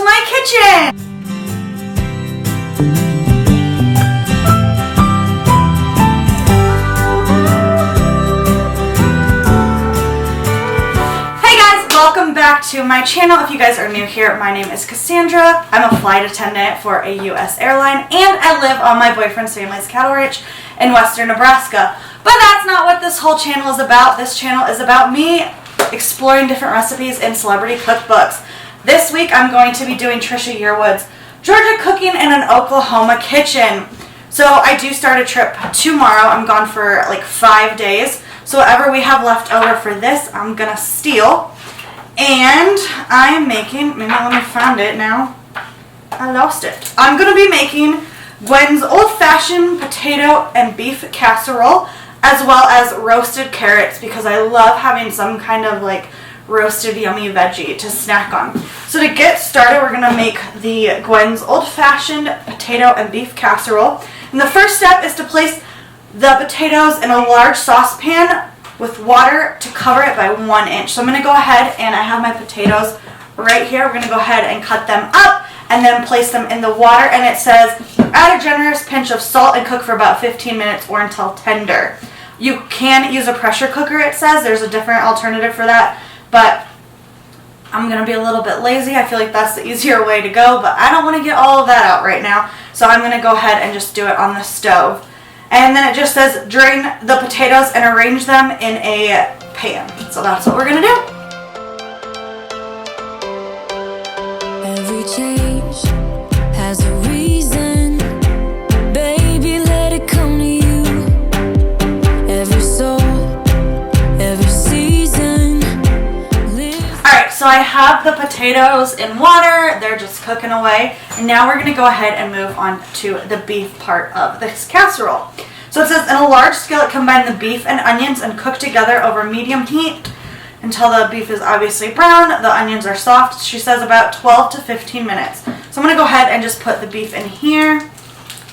to my kitchen! Hey guys, welcome back to my channel. If you guys are new here, my name is Cassandra. I'm a flight attendant for a U.S. airline, and I live on my boyfriend's family's cattle ranch in western Nebraska. But that's not what this whole channel is about. This channel is about me exploring different recipes in celebrity cookbooks. This week I'm going to be doing Trisha Yearwood's Georgia Cooking in an Oklahoma Kitchen. So I do start a trip tomorrow. I'm gone for like 5 days. So whatever we have left over for this, I'm gonna steal. And I'm making, maybe let me find it now. I lost it. I'm gonna be making Gwen's old-fashioned potato and beef casserole, as well as roasted carrots, because I love having some kind of like roasted yummy veggie to snack on. So to get started, we're gonna make the Gwen's old-fashioned potato and beef casserole. And the first step is to place the potatoes in a large saucepan with water to cover it by 1 inch. So I'm gonna go ahead, and I have my potatoes right here. We're gonna go ahead and cut them up and then place them in the water, and it says add a generous pinch of salt and cook for about 15 minutes or until tender. You can use a pressure cooker, it says. There's a different alternative for that, but I'm going to be a little bit lazy. I feel like that's the easier way to go, but I don't want to get all of that out right now, so I'm going to go ahead and just do it on the stove. And then it just says drain the potatoes and arrange them in a pan. So that's what we're going to do. Every change has a reason, baby, let it come to you. Every soul, every season lives. Alright, so I have the potatoes in water. They're just cooking away. And now we're going to go ahead and move on to the beef part of this casserole. So it says in a large skillet, combine the beef and onions and cook together over medium heat until the beef is obviously brown, the onions are soft. She says about 12 to 15 minutes. So I'm going to go ahead and just put the beef in here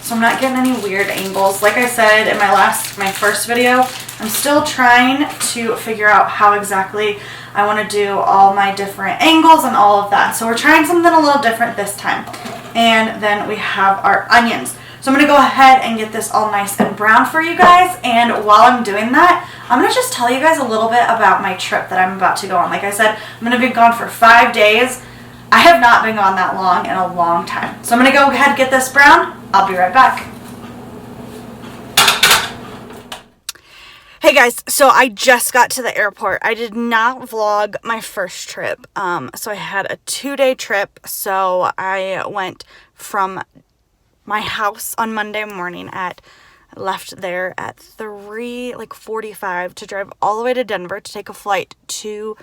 so I'm not getting any weird angles. Like I said in my first video, I'm still trying to figure out how exactly I want to do all my different angles and all of that. So we're trying something a little different this time. And then we have our onions. So I'm going to go ahead and get this all nice and brown for you guys. And while I'm doing that, I'm going to just tell you guys a little bit about my trip that I'm about to go on. Like I said, I'm going to be gone for 5 days. I have not been gone that long in a long time. So I'm going to go ahead and get this brown. I'll be right back. Hey guys, so I just got to the airport. I did not vlog my first trip. So I had a 2-day trip. So I went from my house on Monday morning left there at 3:45 to drive all the way to Denver to take a flight to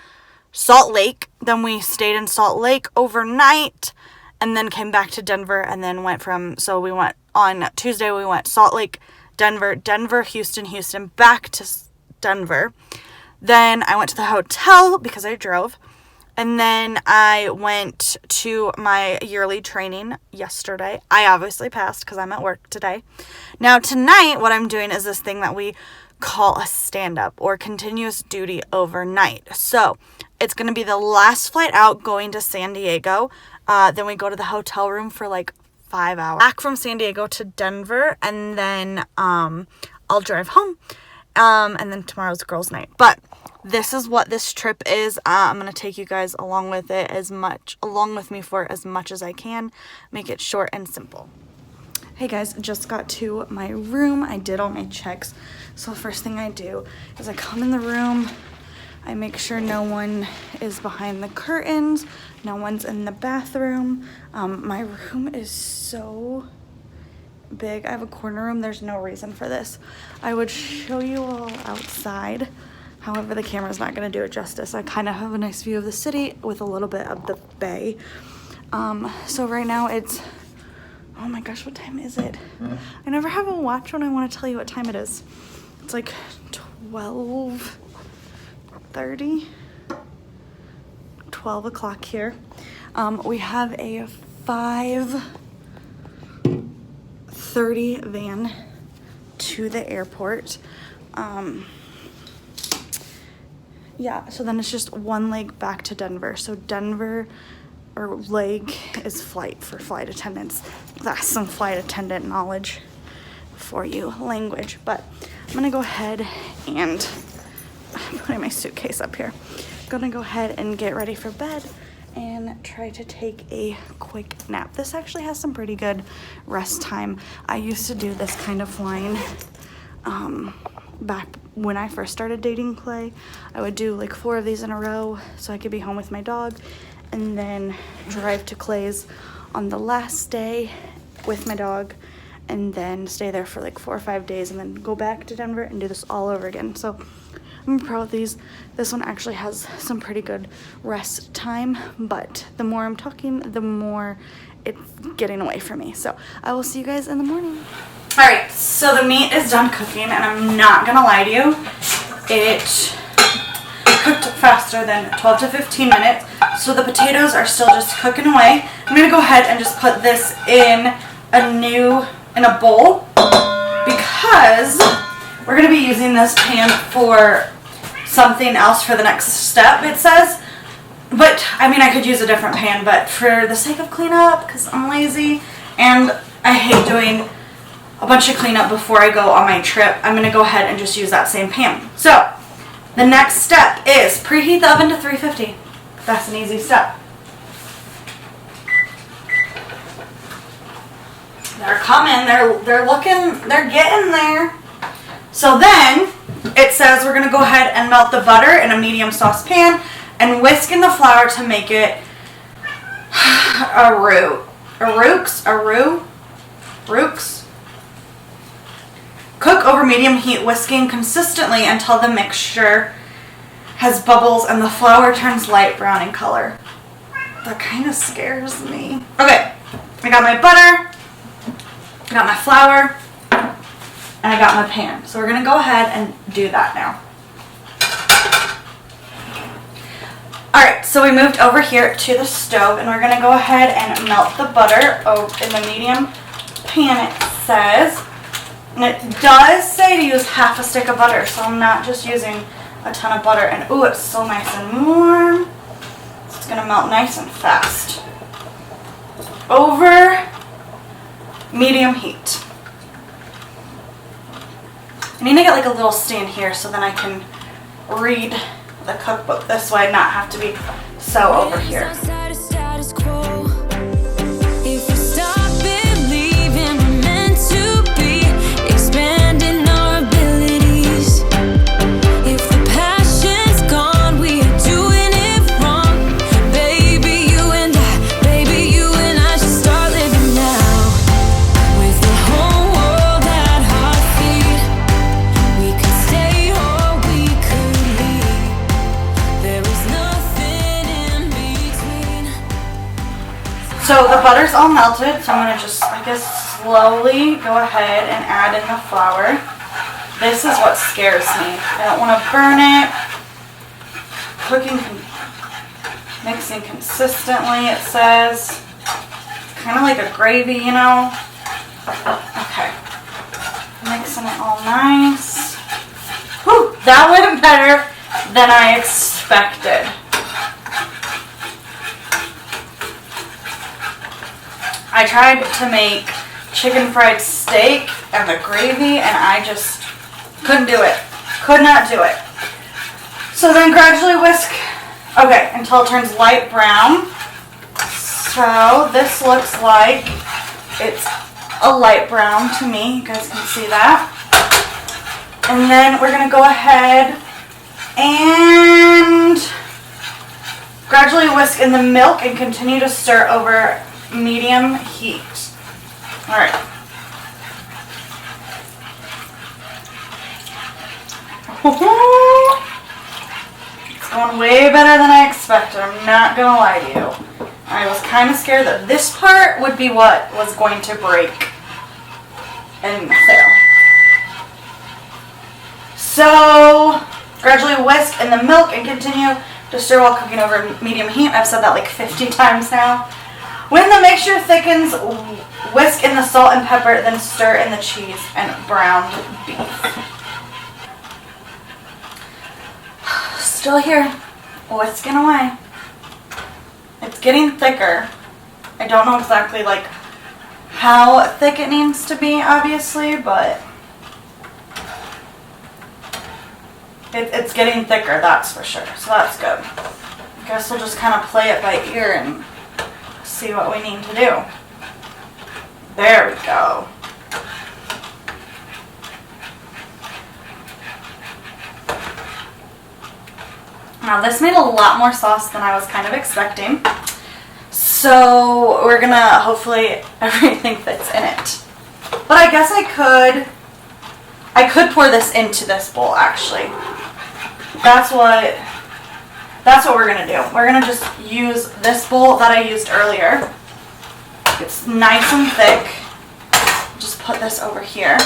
Salt Lake. Then we stayed in Salt Lake overnight and then came back to Denver and then we went on Tuesday, we went Salt Lake, Denver, Houston, back to Denver. Then I went to the hotel because I drove. And then I went to my yearly training yesterday. I obviously passed because I'm at work today. Now tonight, what I'm doing is this thing that we call a stand-up or continuous duty overnight. So it's going to be the last flight out going to San Diego. Then we go to the hotel room for like 5 hours. Back from San Diego to Denver, and then I'll drive home. And then tomorrow's girls' night. But this is what this trip is. I'm going to take you guys along with me for as much as I can. Make it short and simple. Hey guys, just got to my room. I did all my checks. So the first thing I do is I come in the room. I make sure no one is behind the curtains. No one's in the bathroom. My room is so big. I have a corner room. There's no reason for this. I would show you all outside. However, the camera's not going to do it justice. I kind of have a nice view of the city with a little bit of the bay. So right now it's, oh my gosh, what time is it? I never have a watch when I want to tell you what time it is. It's like 12:30, 12 o'clock here. We have a 5:30 van to the airport. Yeah, so then it's just one leg back to Denver. So Denver or leg is flight for flight attendants. That's some flight attendant knowledge for you, language. But I'm gonna go ahead and I'm putting my suitcase up here. I'm gonna go ahead and get ready for bed and try to take a quick nap. This actually has some pretty good rest time. I used to do this kind of flying back when I first started dating Clay. I would do like 4 of these in a row so I could be home with my dog and then drive to Clay's on the last day with my dog and then stay there for like 4 or 5 days and then go back to Denver and do this all over again. So I'm proud of these. This one actually has some pretty good rest time, but the more I'm talking, the more it's getting away from me. So I will see you guys in the morning. All right, so the meat is done cooking, and I'm not gonna lie to you, it cooked faster than 12 to 15 minutes. So the potatoes are still just cooking away. I'm gonna go ahead and just put this in a bowl because we're gonna be using this pan for something else for the next step, it says. But I mean, I could use a different pan, but for the sake of cleanup, because I'm lazy and I hate doing a bunch of cleanup before I go on my trip, I'm gonna go ahead and just use that same pan. So the next step is preheat the oven to 350. That's an easy step. They're coming, they're looking, they're getting there. So then it says we're gonna go ahead and melt the butter in a medium saucepan and whisk in the flour to make it a roux. Cook over medium heat, whisking consistently until the mixture has bubbles and the flour turns light brown in color. That kind of scares me. Okay, I got my butter, I got my flour, and I got my pan. So we're gonna go ahead and do that now. Alright, so we moved over here to the stove and we're gonna go ahead and melt the butter in the medium pan, it says. And it does say to use half a stick of butter, so I'm not just using a ton of butter. And ooh, it's so nice and warm. So it's gonna melt nice and fast. Over medium heat. I need to get like a little stand here so then I can read the cookbook this way and not have to be so over here. So the butter's all melted, so I'm going to just, I guess, slowly go ahead and add in the flour. This is what scares me. I don't want to burn it. Mixing consistently, it says. Kind of like a gravy, you know. Okay. Mixing it all nice. Whew, that went better than I expected. I tried to make chicken fried steak and the gravy and I just couldn't do it. Could not do it. So then gradually whisk, okay, until it turns light brown. So this looks like it's a light brown to me. You guys can see that. And then we're going to go ahead and gradually whisk in the milk and continue to stir over medium heat. All right. It's going way better than I expected. I'm not gonna lie to you. I was kind of scared that this part would be what was going to break and fail. So gradually whisk in the milk and continue to stir while cooking over medium heat. I've said that like 50 times now. When the mixture thickens, whisk in the salt and pepper, then stir in the cheese and browned beef. Still here, whisking away. It's getting thicker. I don't know exactly like how thick it needs to be, obviously, but it's getting thicker, that's for sure. So that's good. I guess we'll just kind of play it by ear and see what we need to do. There we go. Now this made a lot more sauce than I was kind of expecting. So we're gonna, hopefully everything fits in it. But I guess I could pour this into this bowl actually. That's what we're gonna do. We're gonna just use this bowl that I used earlier. It's nice and thick. Just put this over here.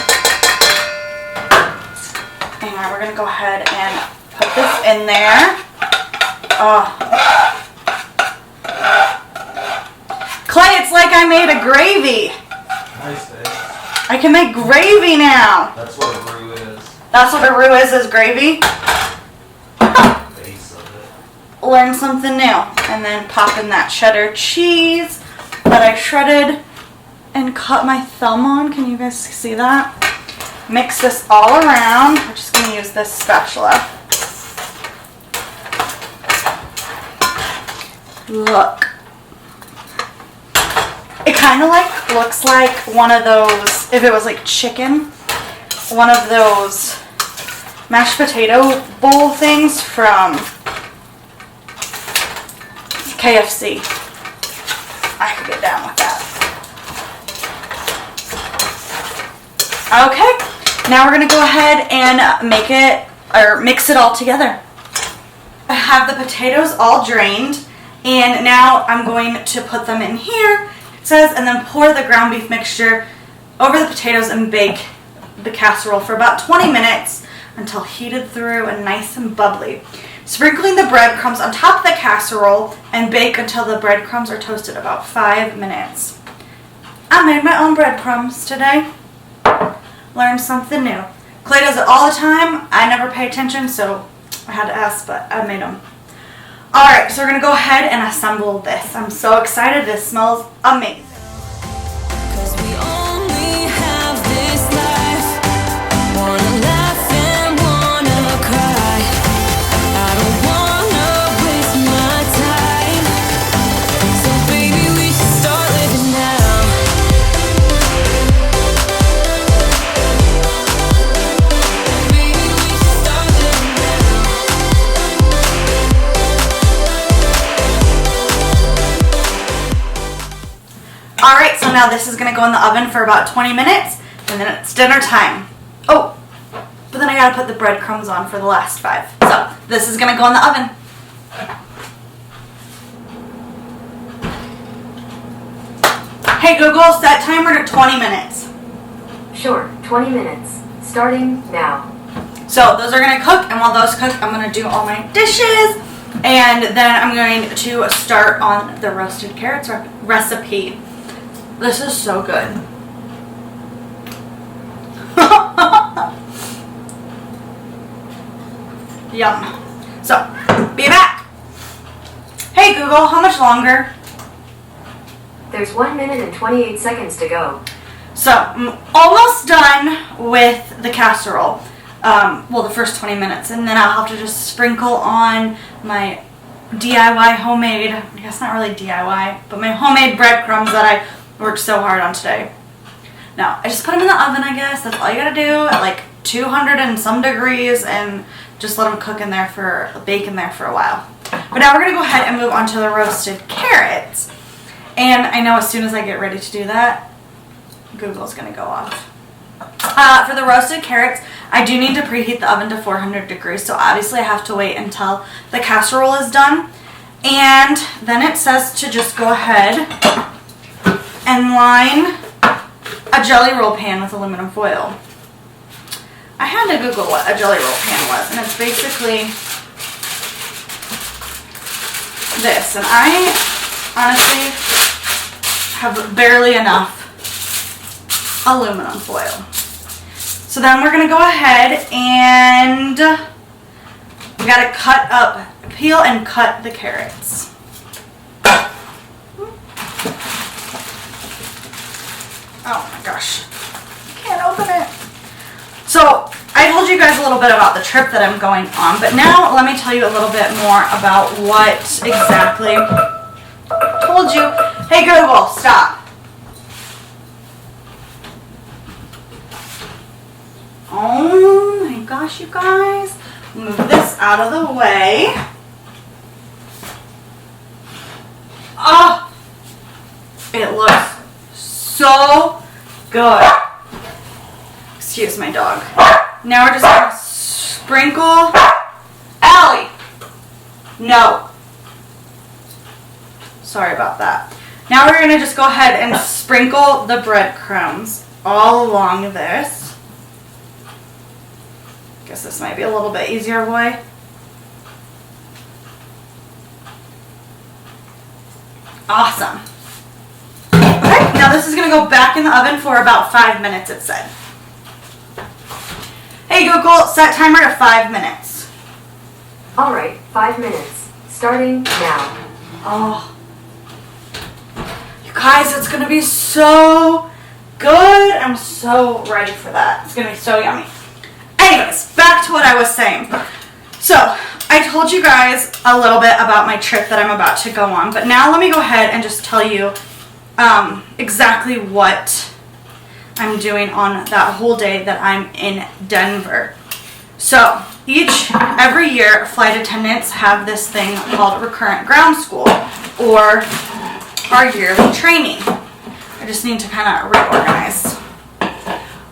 And we're gonna go ahead and put this in there. Oh. Clay, it's like I made a gravy. Nice, Dave. I can make gravy now. That's what a roux is. That's what a roux is gravy? Base of it. Learn something new. And then pop in that cheddar cheese that I shredded and cut my thumb on. Can you guys see that? Mix this all around. We're just going to use this spatula. Look. It kind of like looks like one of those, if it was like chicken, one of those mashed potato bowl things from KFC. I could get down with that. Okay, now we're gonna go ahead and mix it all together. I have the potatoes all drained, and now I'm going to put them in here. It says, and then pour the ground beef mixture over the potatoes and bake the casserole for about 20 minutes until heated through and nice and bubbly. Sprinkling the breadcrumbs on top of the casserole and bake until the breadcrumbs are toasted about 5 minutes. I made my own breadcrumbs today. Learned something new. Clay does it all the time. I never pay attention, so I had to ask, but I made them. Alright, so we're going to go ahead and assemble this. I'm so excited. This smells amazing. 'Cause we only have this life. Wanna laugh and wanna cry. I don't wanna waste my time. So baby, we should start living now. Baby, we should start living now. Alright, so now this is going to go in the oven for about 20 minutes, and then it's dinner time. Oh, but then I got to put the breadcrumbs on for the last 5. So, this is going to go in the oven. Hey Google, set timer to 20 minutes. Sure, 20 minutes. Starting now. So, those are going to cook, and while those cook, I'm going to do all my dishes, and then I'm going to start on the roasted carrots recipe. This is so good. Yum. So, be back. Hey Google, how much longer? There's 1 minute and 28 seconds to go. So, I'm almost done with the casserole. Well, the first 20 minutes, and then I'll have to just sprinkle on my DIY homemade, I guess not really DIY, but my homemade breadcrumbs that I worked so hard on today. Now, I just put them in the oven, I guess. That's all you gotta do at like 200 and some degrees, and just let them bake in there for a while. But now we're gonna go ahead and move on to the roasted carrots. And I know as soon as I get ready to do that, Google's gonna go off. For the roasted carrots, I do need to preheat the oven to 400 degrees, so obviously I have to wait until the casserole is done. And then it says to just go ahead and line a jelly roll pan with aluminum foil. I had to Google what a jelly roll pan was, and it's basically this. And I honestly have barely enough aluminum foil. So then we're going to go ahead and we got to peel and cut the carrots. Oh my gosh. I can't open it. So, I told you guys a little bit about the trip that I'm going on, but now let me tell you a little bit more about what exactly. Told you. Hey Google, stop. Oh my gosh, you guys. Move this out of the way. Oh, it looks so good. Excuse my dog. Now we're just gonna sprinkle. Allie! No. Sorry about that. Now we're gonna just go ahead and sprinkle the breadcrumbs all along this. Guess this might be a little bit easier, boy. Awesome. Okay, now this is gonna go back in the oven for about 5 minutes, it said. Hey Google, set timer to 5 minutes. Alright, 5 minutes. Starting now. Oh. You guys, it's gonna be so good. I'm so ready for that. It's gonna be so yummy. Anyways, back to what I was saying. So, I told you guys a little bit about my trip that I'm about to go on, but now let me go ahead and just tell you exactly what I'm doing on that whole day that I'm in Denver. So, every year, flight attendants have this thing called recurrent ground school, or our yearly training. I just need to kind of reorganize.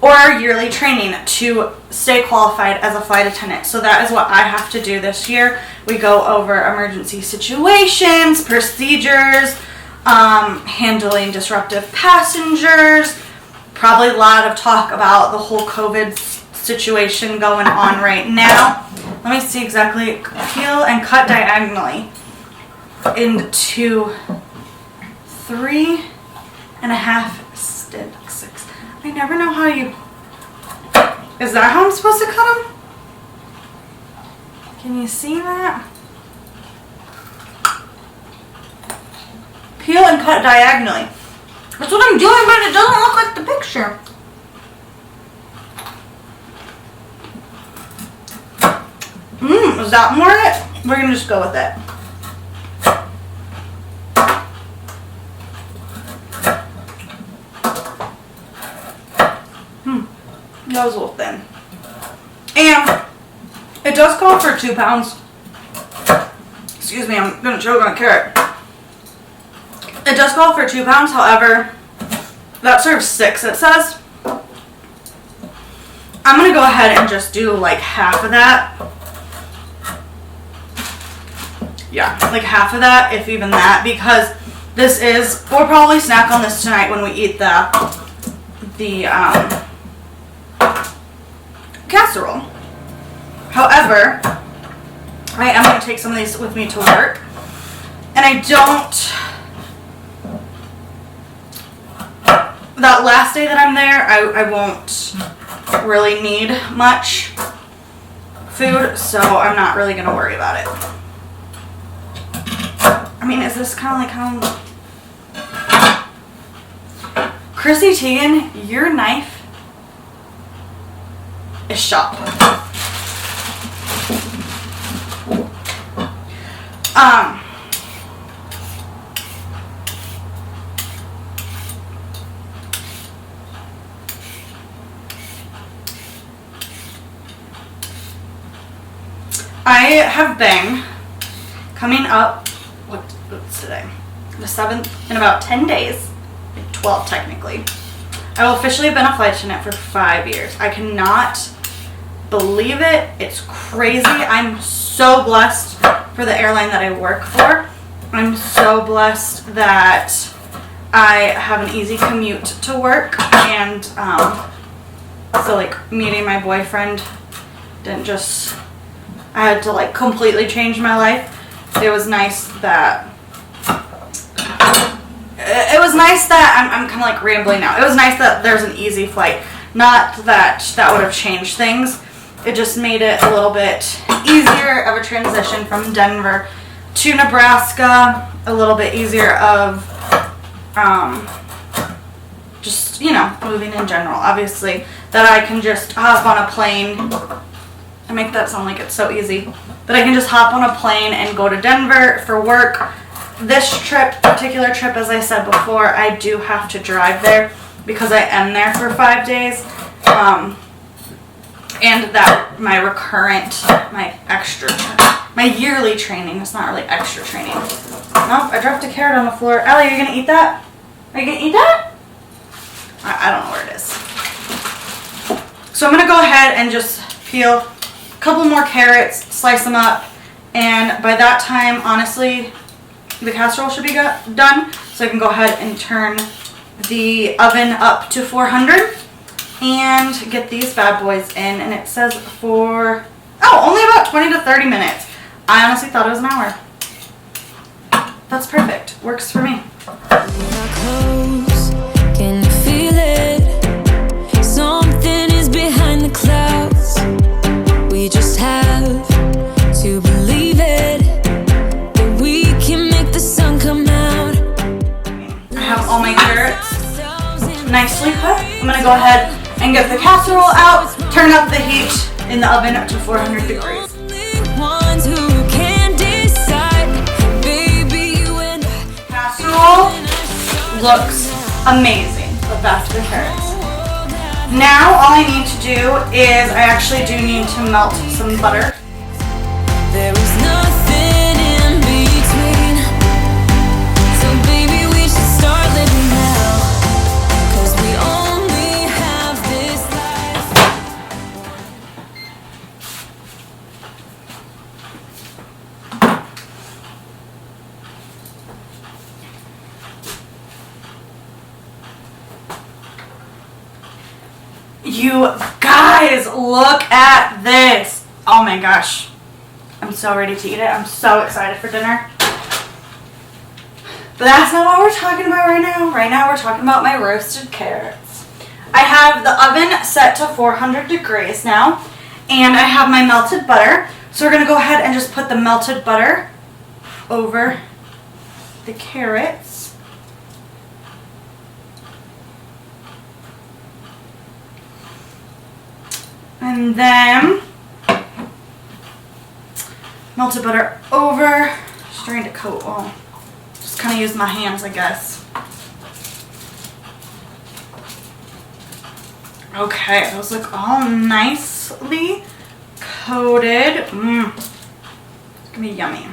Or our yearly training to stay qualified as a flight attendant. So that is what I have to do this year. We go over emergency situations, procedures, handling disruptive passengers, probably a lot of talk about the whole COVID situation going on right now. Let me see exactly. Peel and cut diagonally into 3.5 sticks. I never know how you... Is that how I'm supposed to cut them? Can you see that? Peel and cut diagonally. That's what I'm doing, but it doesn't look like the picture. Is that more it? We're gonna just go with it. That was a little thin. And it does call for 2 pounds. Excuse me, I'm gonna choke on a carrot. It does call for 2 pounds, however, that serves 6, it says. I'm gonna go ahead and just do like half of that. Yeah, like half of that, if even that, because we'll probably snack on this tonight when we eat the casserole. However, I am going to take some of these with me to work, and that last day that I'm there, I won't really need much food, so I'm not really going to worry about it. I mean, is this kind of like Chrissy Teigen, your knife is sharp. I have been coming up, what's today? The 7th, in about 10 days, like 12 technically. I will officially have been a flight attendant for 5 years. I cannot believe it. It's crazy. I'm so blessed for the airline that I work for. I'm so blessed that I have an easy commute to work, and so like meeting my boyfriend didn't just, I had to like completely change my life. It was nice that I'm kind of like rambling now. It was nice that there's an easy flight. Not that would have changed things. It just made it a little bit easier of a transition from Denver to Nebraska. A little bit easier of just just, you know, moving in general. Obviously, that I can just hop on a plane. I make that sound like it's so easy. That I can just hop on a plane and go to Denver for work. This particular trip, as I said before, I do have to drive there because I am there for 5 days. And that my my yearly training, it's not really extra training. Nope, I dropped a carrot on the floor. Allie, are you gonna eat that? Are you gonna eat that? I don't know where it is. So I'm gonna go ahead and just peel a couple more carrots, slice them up, and by that time, honestly, the casserole should be done. So I can go ahead and turn the oven up to 400 and get these bad boys in. And it says for, only about 20 to 30 minutes. I honestly thought it was an hour. That's perfect. Works for me. Can you feel it? Something is behind the clouds. We just have to believe it, that we can make the sun come out. I have all my carrots nicely cooked. I'm gonna go ahead and get the casserole out, turn up the heat in the oven up to 400 degrees. Casserole looks amazing, but back to the carrots. Now all I need to do is, I actually do need to melt some butter. There is nothing in between. So baby, we should start living now, 'cause we only have this life. You guys, look at this. Oh my gosh. I'm so ready to eat it. I'm so excited for dinner. But that's not what we're talking about right now. Right now we're talking about my roasted carrots. I have the oven set to 400 degrees now. And I have my melted butter. So we're going to go ahead and just put the melted butter over the carrots. And then melted butter over, just trying to coat, just kind of use my hands, I guess. Okay, those look all nicely coated. It's gonna be yummy.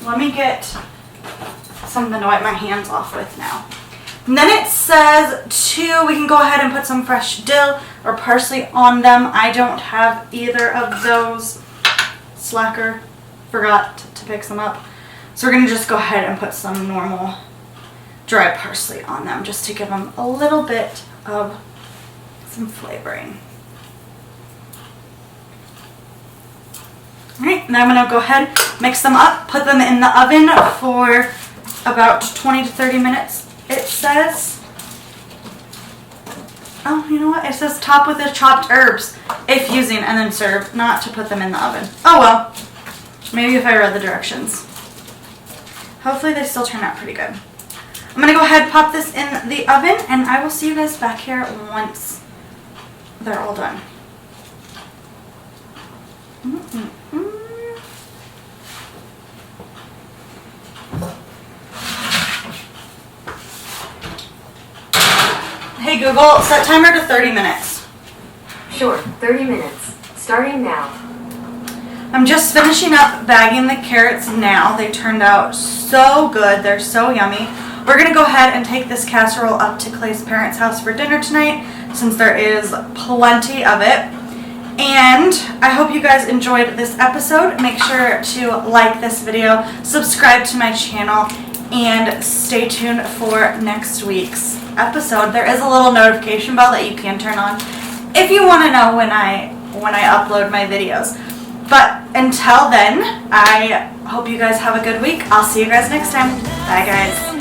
Let me get something to wipe my hands off with now. And then it says we can go ahead and put some fresh dill or parsley on them. I don't have either of those. Slacker, forgot to pick some up. So we're going to just go ahead and put some normal dry parsley on them just to give them a little bit of some flavoring. Alright, now I'm going to go ahead, mix them up, put them in the oven for about 20 to 30 minutes, it says. Oh, you know what? It says top with the chopped herbs if using, and then serve, not to put them in the oven. Oh well. Maybe if I read the directions. Hopefully they still turn out pretty good. I'm going to go ahead and pop this in the oven, and I will see you guys back here once they're all done. Hey Google, set timer to 30 minutes. Sure, 30 minutes. Starting now. I'm just finishing up bagging the carrots now. They turned out so good. They're so yummy. We're going to go ahead and take this casserole up to Clay's parents' house for dinner tonight, since there is plenty of it. And I hope you guys enjoyed this episode. Make sure to like this video, subscribe to my channel, and stay tuned for next week's episode. There is a little notification bell that you can turn on if you want to know when I upload my videos. But until then, I hope you guys have a good week. I'll see you guys next time. Bye guys.